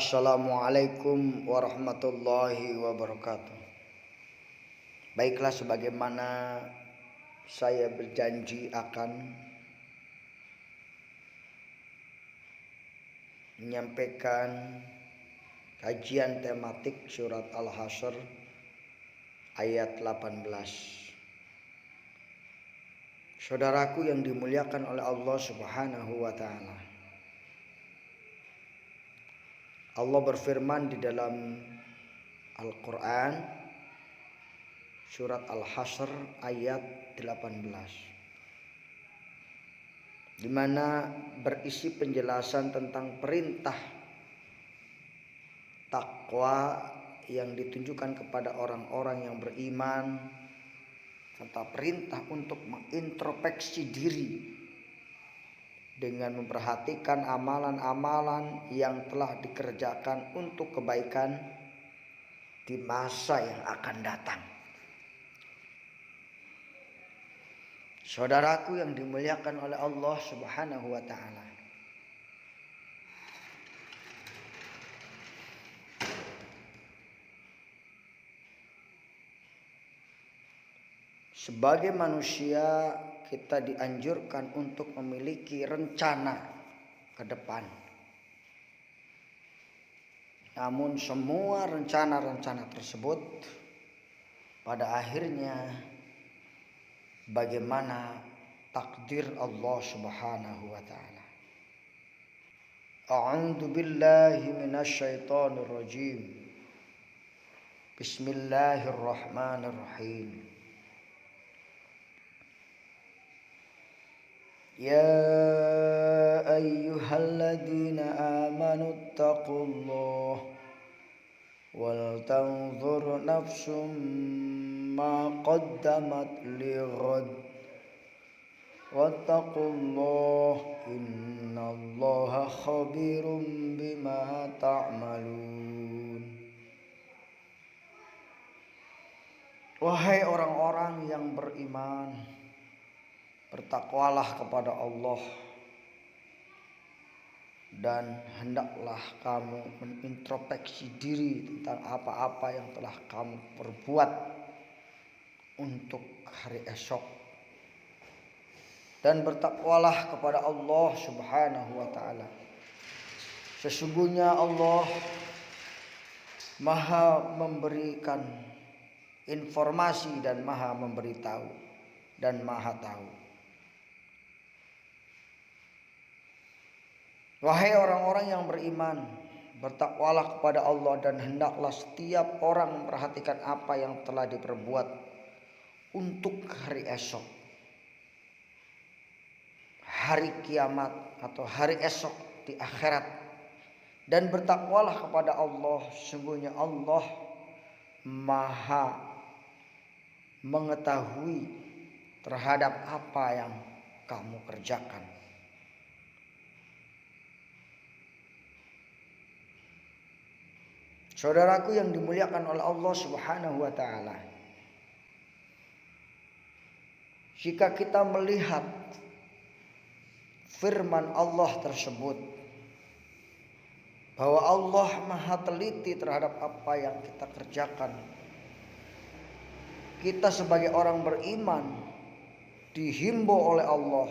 Assalamualaikum warahmatullahi wabarakatuh. Baiklah, sebagaimana saya berjanji akan menyampaikan kajian tematik surat Al-Hasyr ayat 18. Saudaraku yang dimuliakan oleh Allah Subhanahu wa taala. Allah berfirman di dalam Al-Quran surat Al-Hasyr ayat 18, di mana berisi penjelasan tentang perintah takwa yang ditunjukkan kepada orang-orang yang beriman, serta perintah untuk mengintrospeksi diri dengan memperhatikan amalan-amalan yang telah dikerjakan untuk kebaikan di masa yang akan datang. Saudaraku yang dimuliakan oleh Allah Subhanahu wa taala. Sebagai manusia, kita dianjurkan untuk memiliki rencana ke depan. Namun semua rencana-rencana tersebut pada akhirnya bagaimana takdir Allah Subhanahu wa taala. A'udzu billahi minasyaitonir rajim. Bismillahirrahmanirrahim. Ya ayyuhalladzina amanu taqullaha wal tanzur nafsum ma qaddamat lighad wattaqullaha innallaha khabirum bima ta'malun. Wahai orang-orang yang beriman, bertakwalah kepada Allah dan hendaklah kamu mengintrospeksi diri tentang apa-apa yang telah kamu perbuat untuk hari esok. Dan bertakwalah kepada Allah Subhanahu wa taala. Sesungguhnya Allah Maha memberikan informasi dan Maha memberitahu dan Maha tahu. Wahai orang-orang yang beriman, bertakwalah kepada Allah dan hendaklah setiap orang memperhatikan apa yang telah diperbuat untuk hari esok, hari kiamat atau hari esok di akhirat. Dan bertakwalah kepada Allah, sesungguhnya Allah Maha mengetahui terhadap apa yang kamu kerjakan. Saudaraku yang dimuliakan oleh Allah Subhanahu wa taala. Jika kita melihat firman Allah tersebut, bahwa Allah Maha teliti terhadap apa yang kita kerjakan, kita sebagai orang beriman dihimbau oleh Allah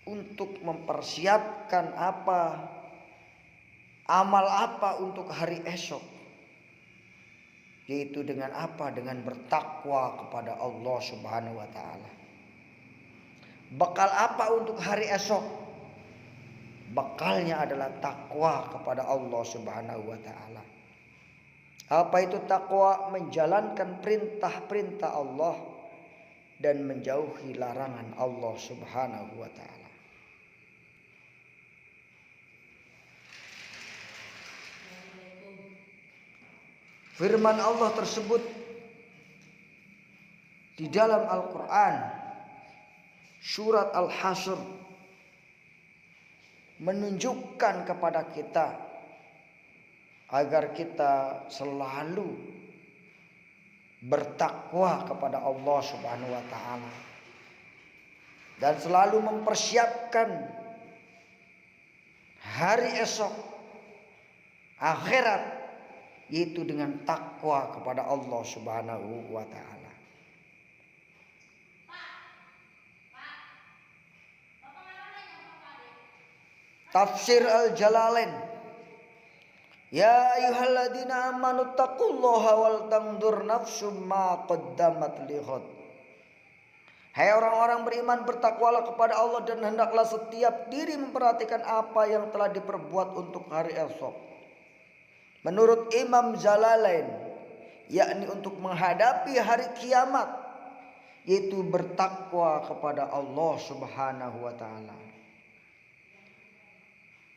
untuk mempersiapkan amal apa untuk hari esok, yaitu dengan apa? Dengan bertakwa kepada Allah Subhanahu wa taala. Bekal apa untuk hari esok? Bekalnya adalah takwa kepada Allah Subhanahu wa taala. Apa itu takwa? Menjalankan perintah-perintah Allah dan menjauhi larangan Allah Subhanahu wa taala. Firman Allah tersebut di dalam Al-Quran surat Al-Hasyr menunjukkan kepada kita agar kita selalu bertakwa kepada Allah Subhanahu wa taala dan selalu mempersiapkan hari esok akhirat, yaitu dengan takwa kepada Allah Subhanahu wa taala. Tafsir Al-Jalalain. Ya ayyuhalladzina amanu taqullaha wal tanzur nafsum ma qaddamat lighad. Hai orang-orang beriman, bertakwalah kepada Allah dan hendaklah setiap diri memperhatikan apa yang telah diperbuat untuk hari esok. Menurut Imam Jalalain, yakni untuk menghadapi hari kiamat, yaitu bertakwa kepada Allah Subhanahu wa taala.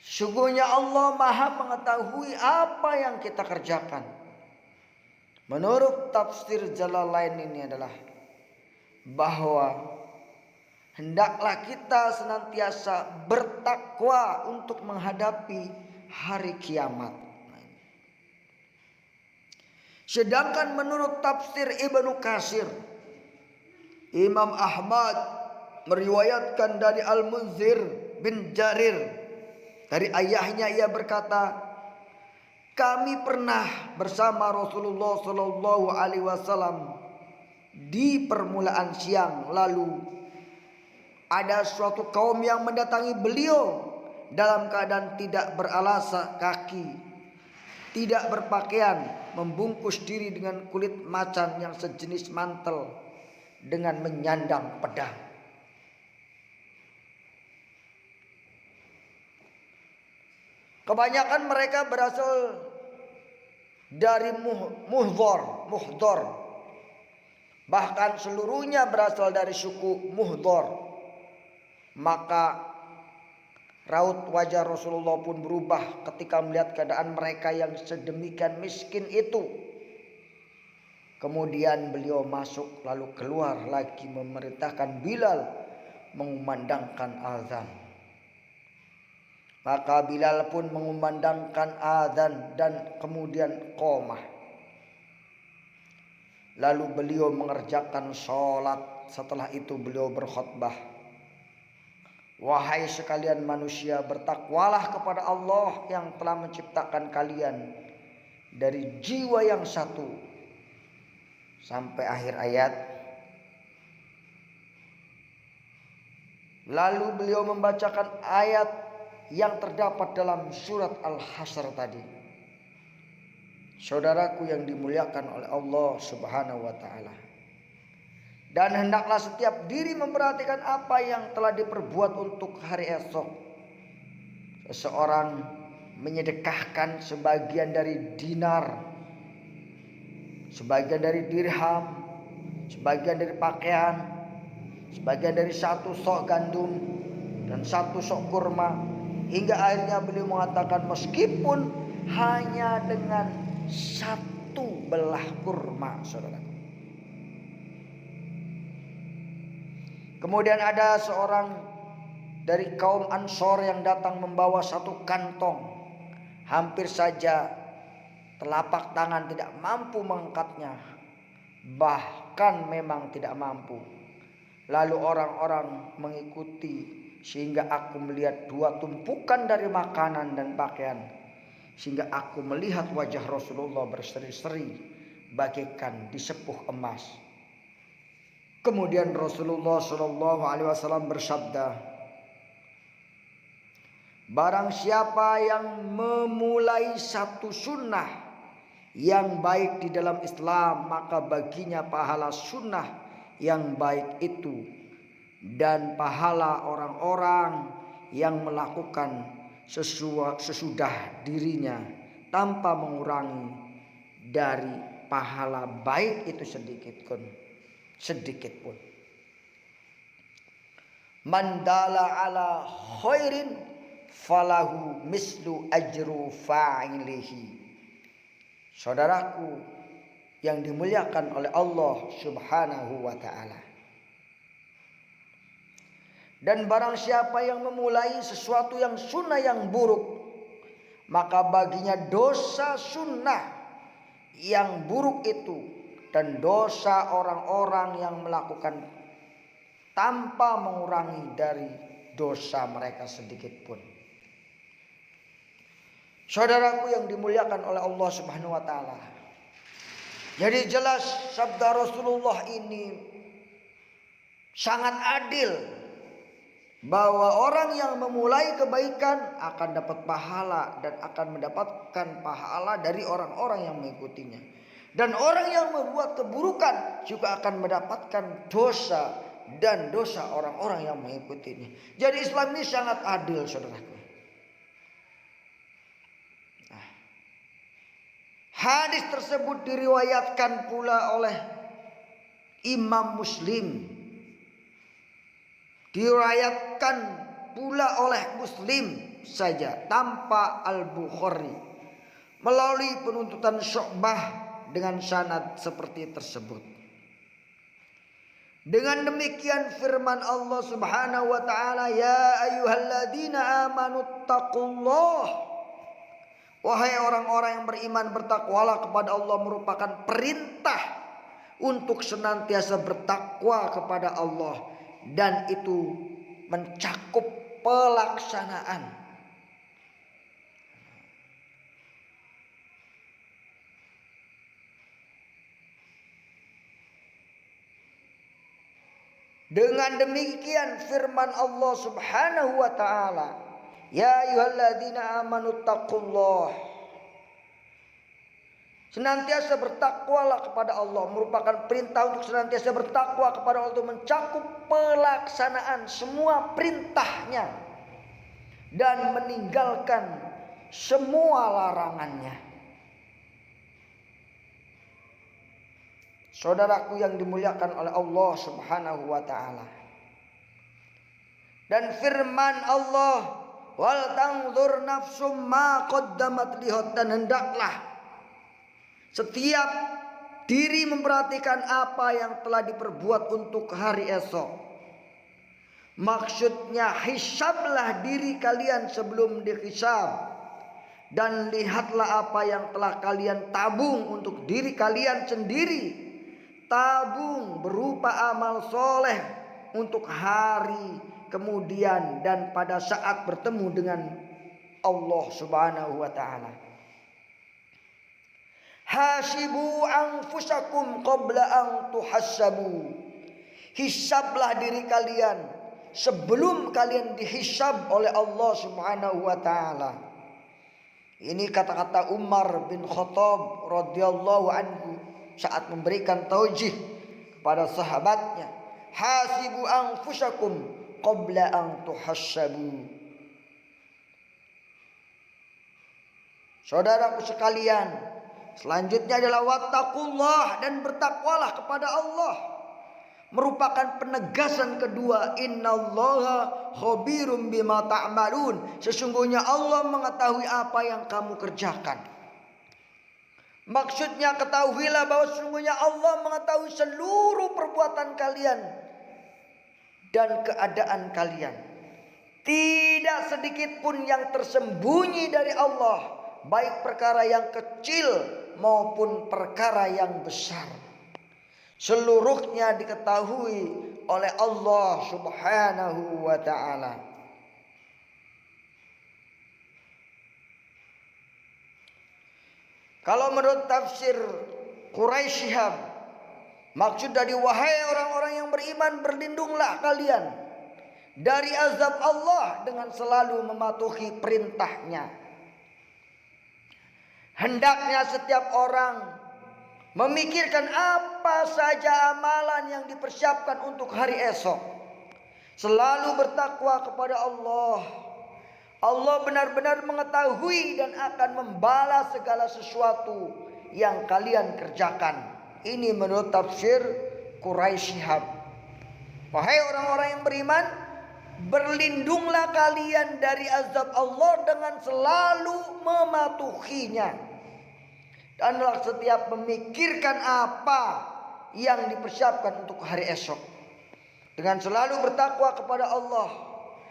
Sungguhnya Allah Maha mengetahui apa yang kita kerjakan. Menurut tafsir Jalalain ini adalah bahwa hendaklah kita senantiasa bertakwa untuk menghadapi hari kiamat. Sedangkan menurut tafsir Ibnu Katsir, Imam Ahmad meriwayatkan dari Al-Munzir bin Jarir, dari ayahnya ia berkata, kami pernah bersama Rasulullah Shallallahu Alaihi Wasallam di permulaan siang, lalu ada suatu kaum yang mendatangi beliau dalam keadaan tidak beralas kaki, tidak berpakaian, membungkus diri dengan kulit macan yang sejenis mantel, dengan menyandang pedang. Kebanyakan mereka berasal dari Muhdor. Bahkan seluruhnya berasal dari suku Muhdor. Maka raut wajah Rasulullah pun berubah ketika melihat keadaan mereka yang sedemikian miskin itu. Kemudian beliau masuk lalu keluar lagi memerintahkan Bilal mengumandangkan azan. Maka Bilal pun mengumandangkan azan dan kemudian qomah. Lalu beliau mengerjakan sholat. Setelah itu beliau berkhutbah. Wahai sekalian manusia, bertakwalah kepada Allah yang telah menciptakan kalian dari jiwa yang satu. Sampai akhir ayat. Lalu beliau membacakan ayat yang terdapat dalam surat Al-Hasyr tadi. Saudaraku yang dimuliakan oleh Allah Subhanahu wa taala. Dan hendaklah setiap diri memperhatikan apa yang telah diperbuat untuk hari esok. Seseorang menyedekahkan sebagian dari dinar, sebagian dari dirham, sebagian dari pakaian, sebagian dari satu sok gandum dan satu sok kurma, hingga akhirnya beliau mengatakan meskipun hanya dengan satu belah kurma, saudara. Kemudian ada seorang dari kaum Ansor yang datang membawa satu kantong. Hampir saja telapak tangan tidak mampu mengangkatnya, bahkan memang tidak mampu. Lalu orang-orang mengikuti sehingga aku melihat dua tumpukan dari makanan dan pakaian, sehingga aku melihat wajah Rasulullah berseri-seri bagaikan disepuh emas. Kemudian Rasulullah Shallallahu Alaihi Wasallam bersabda, barang siapa yang memulai satu sunnah yang baik di dalam Islam, maka baginya pahala sunnah yang baik itu dan pahala orang-orang yang melakukan sesudah dirinya tanpa mengurangi dari pahala baik itu sedikit pun. Man dala ala khairin falahu mislu ajru fa'ilihi. Saudaraku yang dimuliakan oleh Allah Subhanahu wa taala. Dan barang siapa yang memulai sesuatu yang sunnah yang buruk, maka baginya dosa sunnah yang buruk itu dan dosa orang-orang yang melakukan tanpa mengurangi dari dosa mereka sedikit pun. Saudaraku yang dimuliakan oleh Allah Subhanahu wa taala. Jadi jelas sabda Rasulullah ini sangat adil, bahwa orang yang memulai kebaikan akan dapat pahala dan akan mendapatkan pahala dari orang-orang yang mengikutinya. Dan orang yang membuat keburukan juga akan mendapatkan dosa dan dosa orang-orang yang mengikutinya. Jadi Islam ini sangat adil, saudaraku. Hadis tersebut diriwayatkan pula oleh Imam Muslim. Diriwayatkan pula oleh Muslim saja tanpa Al-Bukhari melalui penuntutan Syu'bah dengan sanad seperti tersebut. Dengan demikian firman Allah Subhanahu wa taala, ya ayyuhalladzina amanu taqullah. Wahai orang-orang yang beriman, bertakwalah kepada Allah, merupakan perintah untuk senantiasa bertakwa kepada Allah, dan itu mencakup pelaksanaan. Dengan demikian firman Allah Subhanahu wa taala, ya ayyuhalladzina amanu taqullah. Senantiasa bertakwalah kepada Allah, merupakan perintah untuk senantiasa bertakwa kepada Allah, untuk mencakup pelaksanaan semua perintahnya dan meninggalkan semua larangannya. Saudaraku yang dimuliakan oleh Allah Subhanahu wa taala. Dan firman Allah, wal tanzur nafsum ma qaddamat lihat, dan hendaklah setiap diri memperhatikan apa yang telah diperbuat untuk hari esok. Maksudnya, hisablah diri kalian sebelum dihisab, dan lihatlah apa yang telah kalian tabung untuk diri kalian sendiri. Tabung berupa amal soleh untuk hari kemudian dan pada saat bertemu dengan Allah Subhanahu wa taala. Hasibu anfusakum qabla an tuhassabu. Hisablah diri kalian sebelum kalian dihisab oleh Allah Subhanahu wa taala. Ini kata-kata Umar bin Khattab radhiyallahu anhu saat memberikan taujih kepada sahabatnya. Hasibu anfusakum qabla an tuhassabu. Saudaraku sekalian, selanjutnya adalah wattaqullah, dan bertakwalah kepada Allah. Merupakan penegasan kedua, innallaha khabirum bima ta'malun. Sesungguhnya Allah mengetahui apa yang kamu kerjakan. Maksudnya, ketahuilah bahwa sesungguhnya Allah mengetahui seluruh perbuatan kalian dan keadaan kalian. Tidak sedikit pun yang tersembunyi dari Allah, baik perkara yang kecil maupun perkara yang besar. Seluruhnya diketahui oleh Allah Subhanahu wa ta'ala. Kalau menurut tafsir Quraisy Shihab, maksud dari wahai orang-orang yang beriman, berlindunglah kalian dari azab Allah dengan selalu mematuhi perintahnya. Hendaknya setiap orang memikirkan apa saja amalan yang dipersiapkan untuk hari esok. Selalu bertakwa kepada Allah. Allah benar-benar mengetahui dan akan membalas segala sesuatu yang kalian kerjakan. Ini menurut tafsir Quraisy Shihab. Wahai orang-orang yang beriman, berlindunglah kalian dari azab Allah dengan selalu mematuhinya. Dan setiap memikirkan apa yang dipersiapkan untuk hari esok, dengan selalu bertakwa kepada Allah.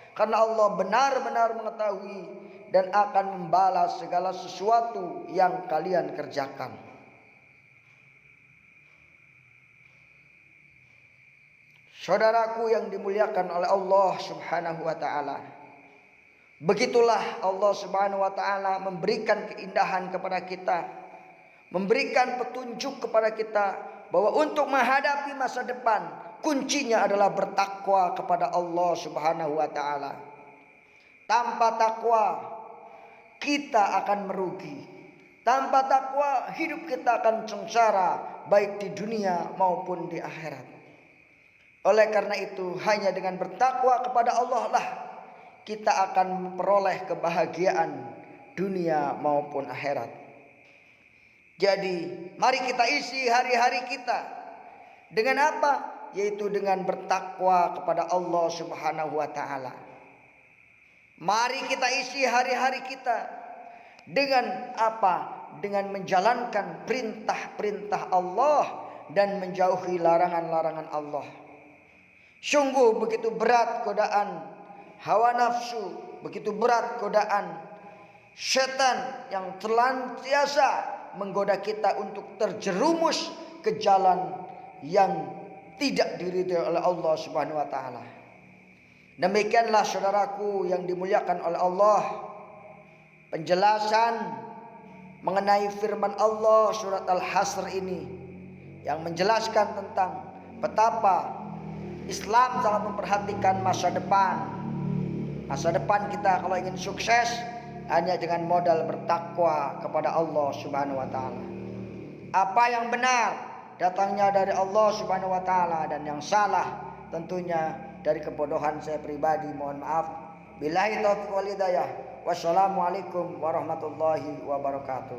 Karena Allah benar-benar mengetahui dan akan membalas segala sesuatu yang kalian kerjakan. Saudaraku yang dimuliakan oleh Allah Subhanahu wa ta'ala, Begitulah Allah Subhanahu wa taala memberikan keindahan kepada kita, memberikan petunjuk kepada kita bahwa untuk menghadapi masa depan kuncinya adalah bertakwa kepada Allah Subhanahu wa taala. Tanpa takwa kita akan merugi. Tanpa takwa hidup kita akan sengsara baik di dunia maupun di akhirat. Oleh karena itu hanya dengan bertakwa kepada Allah lah kita akan memperoleh kebahagiaan dunia maupun akhirat. Jadi mari kita isi hari-hari kita dengan apa? Yaitu dengan bertakwa kepada Allah Subhanahu wa taala. Mari kita isi hari-hari kita dengan apa? Dengan menjalankan perintah-perintah Allah dan menjauhi larangan-larangan Allah. Sungguh begitu berat godaan hawa nafsu, begitu berat godaan setan yang senantiasa menggoda kita untuk terjerumus ke jalan yang tidak diridhoi oleh Allah Subhanahu wa taala. Demikianlah saudaraku yang dimuliakan oleh Allah, penjelasan mengenai firman Allah surat Al-Hasr ini yang menjelaskan tentang betapa Islam sangat memperhatikan masa depan. Masa depan kita kalau ingin sukses hanya dengan modal bertakwa kepada Allah Subhanahu wa taala. Apa yang benar datangnya dari Allah Subhanahu wa taala dan yang salah tentunya dari kebodohan saya pribadi. Mohon maaf. Billahi taufiq wal hidayah. Wassalamualaikum warahmatullahi wabarakatuh.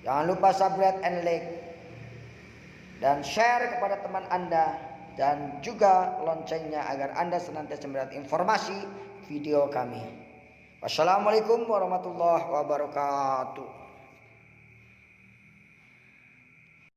Jangan lupa subscribe and like dan share kepada teman Anda dan juga loncengnya agar Anda senantiasa mendapat informasi video kami. Wassalamualaikum warahmatullahi wabarakatuh.